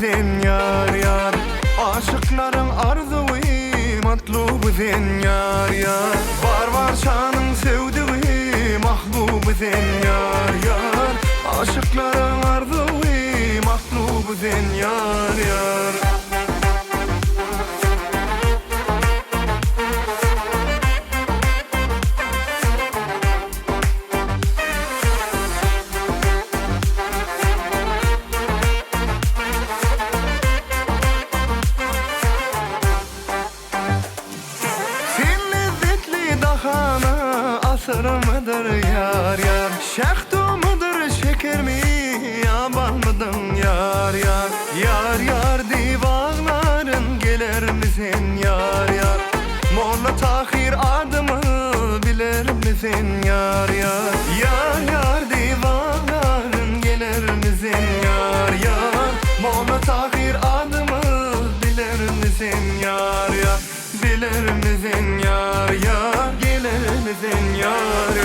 bizin yar yar. Aşıkların arzuvi matlubu bizin yar yar. Var şanın sevdiği mahbubu bizin yar yar. Aşıkların arzuvi matlubu bizin yar yar. Asır mıdır yar yar, şehtu mudur şeker mi, yaban mıdın yar yar. Yar yar divanların gelir misin yar yar. Molla tahir adımı bilir misin yar yar. Yar yar divanların gelir misin yar yar. Molla tahir adımı bilir misin yar yar. Bilir misin yar yar, gelir misin yar